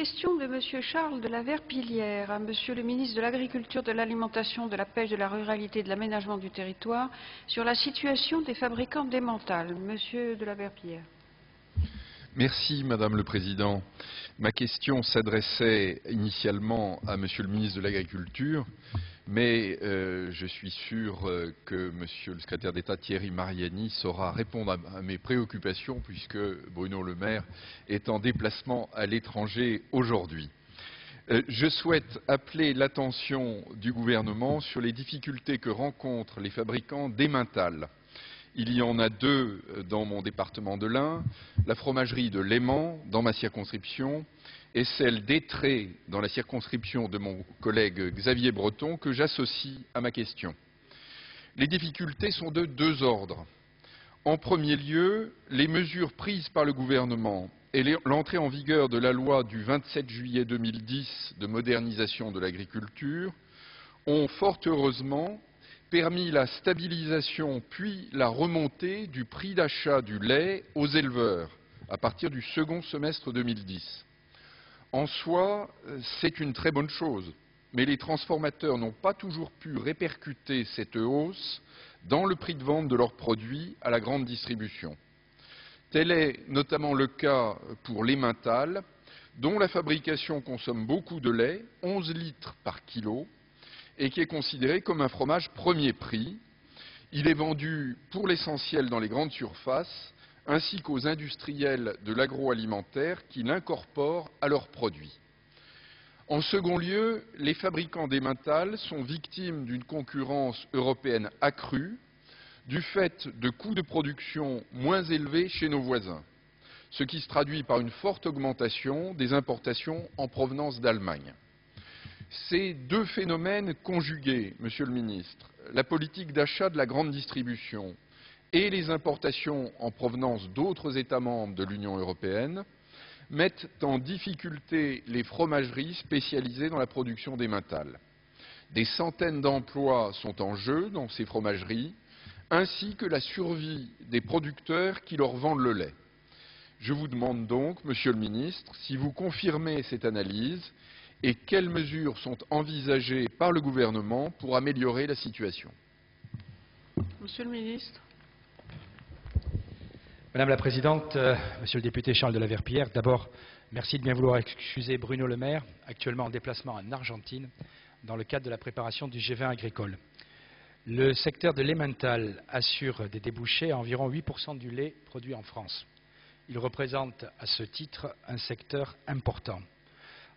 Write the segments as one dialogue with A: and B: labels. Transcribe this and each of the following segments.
A: Question de Monsieur Charles de la Verpillière à Monsieur le ministre de l'Agriculture, de l'Alimentation, de la Pêche, de la Ruralité et de l'Aménagement du Territoire sur la situation des fabricants d'emmental. Monsieur de la Verpillière.
B: Merci Madame le Président. Ma question s'adressait initialement à Monsieur le ministre de l'Agriculture, mais je suis sûr que Monsieur le secrétaire d'État Thierry Mariani saura répondre à mes préoccupations puisque Bruno Le Maire est en déplacement à l'étranger aujourd'hui. Je souhaite appeler l'attention du gouvernement sur les difficultés que rencontrent les fabricants d'emmental. Il y en a deux dans mon département de l'Ain, la fromagerie de Léman dans ma circonscription et celle d'Étré dans la circonscription de mon collègue Xavier Breton que j'associe à ma question. Les difficultés sont de deux ordres. En premier lieu, les mesures prises par le gouvernement et l'entrée en vigueur de la loi du 27 juillet 2010 de modernisation de l'agriculture ont fort heureusement permis la stabilisation puis la remontée du prix d'achat du lait aux éleveurs à partir du second semestre 2010. En soi, c'est une très bonne chose, mais les transformateurs n'ont pas toujours pu répercuter cette hausse dans le prix de vente de leurs produits à la grande distribution. Tel est notamment le cas pour l'emmental, dont la fabrication consomme beaucoup de lait, 11 litres par kilo, et qui est considéré comme un fromage premier prix. Il est vendu pour l'essentiel dans les grandes surfaces, ainsi qu'aux industriels de l'agroalimentaire qui l'incorporent à leurs produits. En second lieu, les fabricants d'emmental sont victimes d'une concurrence européenne accrue, du fait de coûts de production moins élevés chez nos voisins, ce qui se traduit par une forte augmentation des importations en provenance d'Allemagne. Ces deux phénomènes conjugués, Monsieur le Ministre, la politique d'achat de la grande distribution et les importations en provenance d'autres États membres de l'Union européenne, mettent en difficulté les fromageries spécialisées dans la production d'emmental. Des centaines d'emplois sont en jeu dans ces fromageries, ainsi que la survie des producteurs qui leur vendent le lait. Je vous demande donc, Monsieur le Ministre, si vous confirmez cette analyse et quelles mesures sont envisagées par le gouvernement pour améliorer la situation.
A: Monsieur le ministre.
C: Madame la Présidente, Monsieur le député Charles de la Verpillière, d'abord, merci de bien vouloir excuser Bruno Le Maire, actuellement en déplacement en Argentine, dans le cadre de la préparation du G20 agricole. Le secteur de l'emmental assure des débouchés à environ 8% du lait produit en France. Il représente à ce titre un secteur important.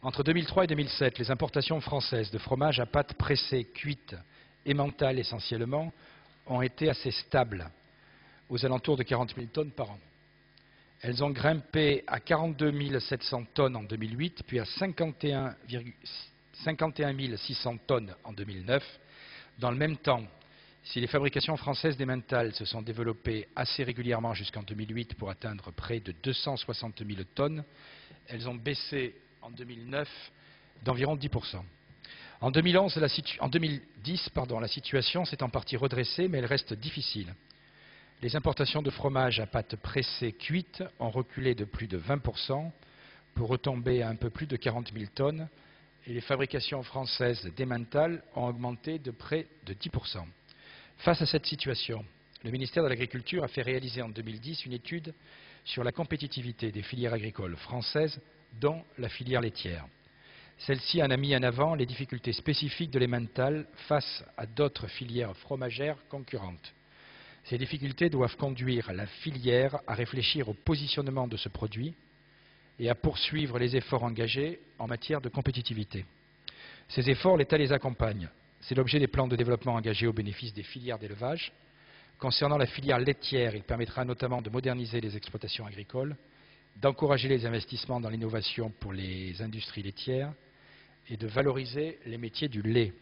C: Entre 2003 et 2007, les importations françaises de fromage à pâte pressée, cuite, emmental essentiellement, ont été assez stables, aux alentours de 40 000 tonnes par an. Elles ont grimpé à 42 700 tonnes en 2008, puis à 51 600 tonnes en 2009. Dans le même temps, si les fabrications françaises d'emmental se sont développées assez régulièrement jusqu'en 2008 pour atteindre près de 260 000 tonnes, elles ont baissé en 2009 d'environ 10%. En 2010, la situation s'est en partie redressée, mais elle reste difficile. Les importations de fromage à pâte pressée cuite ont reculé de plus de 20% pour retomber à un peu plus de 40 000 tonnes et les fabrications françaises d'emmental ont augmenté de près de 10%. Face à cette situation, le ministère de l'Agriculture a fait réaliser en 2010 une étude sur la compétitivité des filières agricoles françaises, dont la filière laitière. Celle-ci en a mis en avant les difficultés spécifiques de l'emmental face à d'autres filières fromagères concurrentes. Ces difficultés doivent conduire la filière à réfléchir au positionnement de ce produit et à poursuivre les efforts engagés en matière de compétitivité. Ces efforts, l'État les accompagne. C'est l'objet des plans de développement engagés au bénéfice des filières d'élevage. Concernant la filière laitière, il permettra notamment de moderniser les exploitations agricoles, d'encourager les investissements dans l'innovation pour les industries laitières et de valoriser les métiers du lait.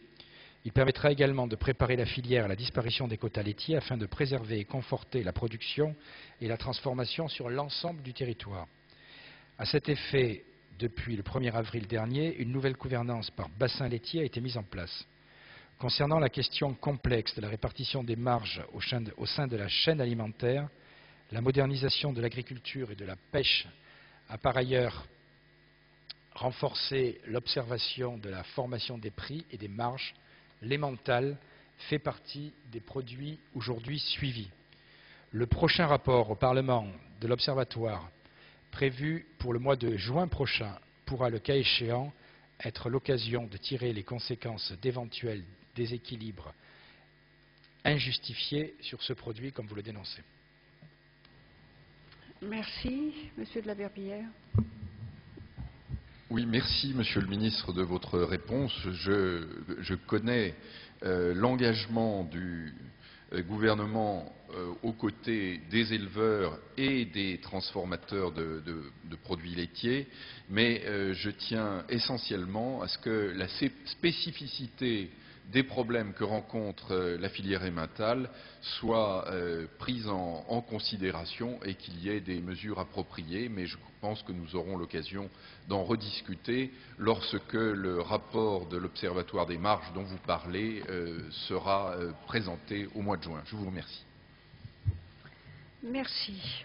C: Il permettra également de préparer la filière à la disparition des quotas laitiers afin de préserver et conforter la production et la transformation sur l'ensemble du territoire. À cet effet, depuis le 1er avril dernier, une nouvelle gouvernance par bassin laitier a été mise en place. Concernant la question complexe de la répartition des marges au sein de la chaîne alimentaire, la modernisation de l'agriculture et de la pêche a par ailleurs renforcer l'observation de la formation des prix et des marges. L'emmental fait partie des produits aujourd'hui suivis. Le prochain rapport au Parlement de l'Observatoire, prévu pour le mois de juin prochain, pourra, le cas échéant, être l'occasion de tirer les conséquences d'éventuels déséquilibres injustifiés sur ce produit, comme vous le dénoncez.
A: Merci. Monsieur de la Verpillière.
B: Oui, merci, Monsieur le Ministre, de votre réponse. Je connais l'engagement du gouvernement aux côtés des éleveurs et des transformateurs de produits laitiers, mais je tiens essentiellement à ce que la spécificité des problèmes que rencontre la filière emmental soit prise en considération et qu'il y ait des mesures appropriées, mais je pense que nous aurons l'occasion d'en rediscuter lorsque le rapport de l'Observatoire des marges dont vous parlez sera présenté au mois de juin. Je vous remercie.
A: Merci.